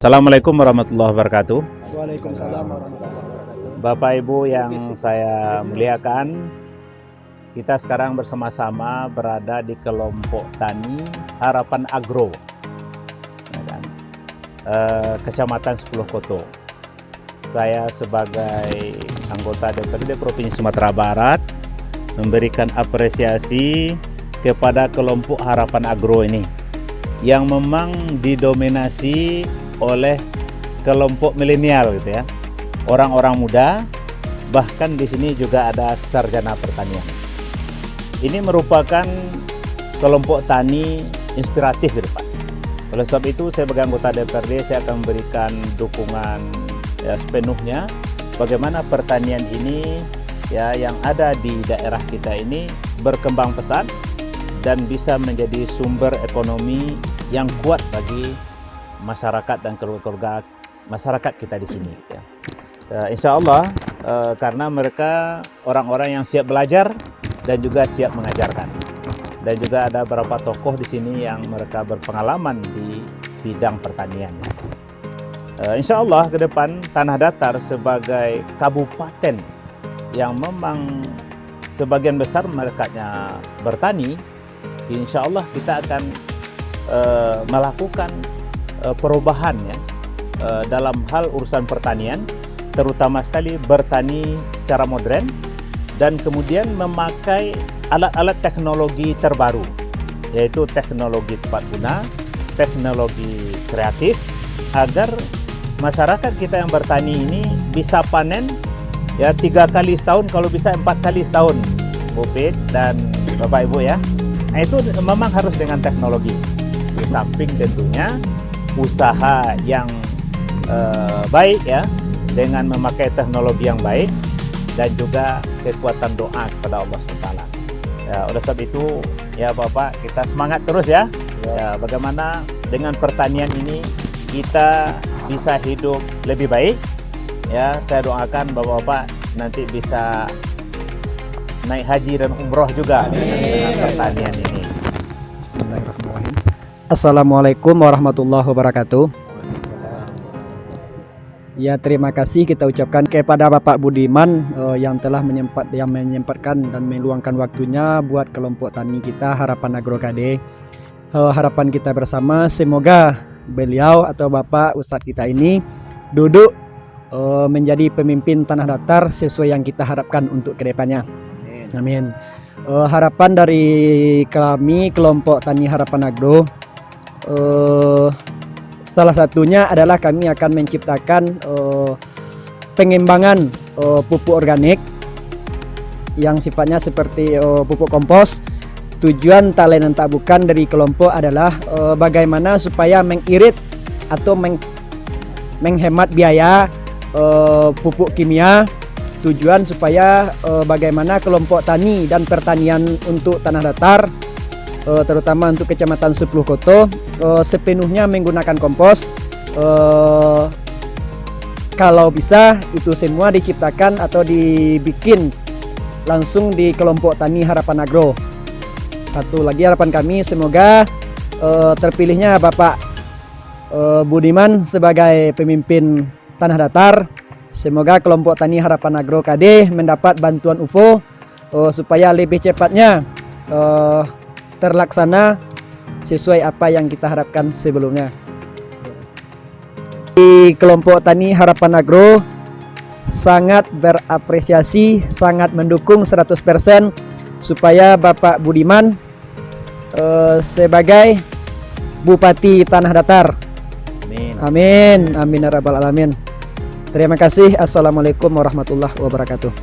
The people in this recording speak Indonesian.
Assalamualaikum warahmatullahi wabarakatuh. Waalaikumsalam warahmatullahi wabarakatuh. Bapak Ibu yang saya muliakan, kita sekarang bersama-sama berada di kelompok tani Harapan Agro, ya kan? Kecamatan 10 Koto. Saya sebagai anggota DPRD Provinsi Sumatera Barat memberikan apresiasi kepada kelompok Harapan Agro ini yang memang didominasi oleh kelompok milenial gitu ya, orang-orang muda, bahkan di sini juga ada sarjana pertanian. Ini merupakan kelompok tani inspiratif ke depan. Oleh sebab itu saya sebagai anggota DPRD saya akan memberikan dukungan ya, sepenuhnya bagaimana pertanian ini ya yang ada di daerah kita ini berkembang pesat dan bisa menjadi sumber ekonomi yang kuat bagi masyarakat dan keluarga masyarakat kita di sini ya. Insya Allah karena mereka orang-orang yang siap belajar dan juga siap mengajarkan, dan juga ada beberapa tokoh di sini yang mereka berpengalaman di bidang pertanian. Insya Allah ke depan Tanah Datar sebagai kabupaten yang memang sebagian besar mereka bertani, insya Allah kita akan melakukan perubahan ya dalam hal urusan pertanian, terutama sekali bertani secara modern dan kemudian memakai alat-alat teknologi terbaru, yaitu teknologi tepat guna, teknologi kreatif, agar masyarakat kita yang bertani ini bisa panen ya 3 kali setahun, kalau bisa 4 kali setahun, Bu Pit dan Bapak Ibu ya. Nah, itu memang harus dengan teknologi. Di samping tentunya usaha yang baik ya, dengan memakai teknologi yang baik dan juga kekuatan doa kepada Allah SWT. Ya, oleh sebab itu ya Bapak, kita semangat terus ya. Ya, bagaimana dengan pertanian ini kita bisa hidup lebih baik ya. Saya doakan Bapak-bapak nanti bisa naik haji dan umroh juga dengan pertanian ini. Assalamualaikum warahmatullahi wabarakatuh. Ya, terima kasih kita ucapkan kepada Bapak Budiman yang telah menyempatkan dan meluangkan waktunya buat kelompok tani kita Harapan Agro KD. Harapan kita bersama semoga beliau atau Bapak Ustadz kita ini duduk menjadi pemimpin Tanah Datar sesuai yang kita harapkan untuk kedepannya. Amin. Harapan dari kami kelompok tani Harapan Agro, salah satunya adalah kami akan menciptakan pengembangan pupuk organik yang sifatnya seperti pupuk kompos. Tujuan tak lain dan tak bukan dari kelompok adalah bagaimana supaya mengirit atau menghemat biaya pupuk kimia. Tujuan supaya bagaimana kelompok tani dan pertanian untuk Tanah Datar, terutama untuk Kecamatan 10 Koto, sepenuhnya menggunakan kompos. Kalau bisa itu semua diciptakan atau dibikin langsung di kelompok tani Harapan Agro. Satu lagi harapan kami, semoga terpilihnya Bapak Budiman sebagai pemimpin Tanah Datar. Semoga kelompok tani Harapan Agro KD mendapat bantuan UFO supaya lebih cepatnya terlaksana sesuai apa yang kita harapkan sebelumnya. Di kelompok tani Harapan Agro sangat berapresiasi, sangat mendukung 100% supaya Bapak Budiman sebagai Bupati Tanah Datar. Amin. Amin. Amin ya rabbal alamin. Terima kasih. Assalamualaikum warahmatullahi wabarakatuh.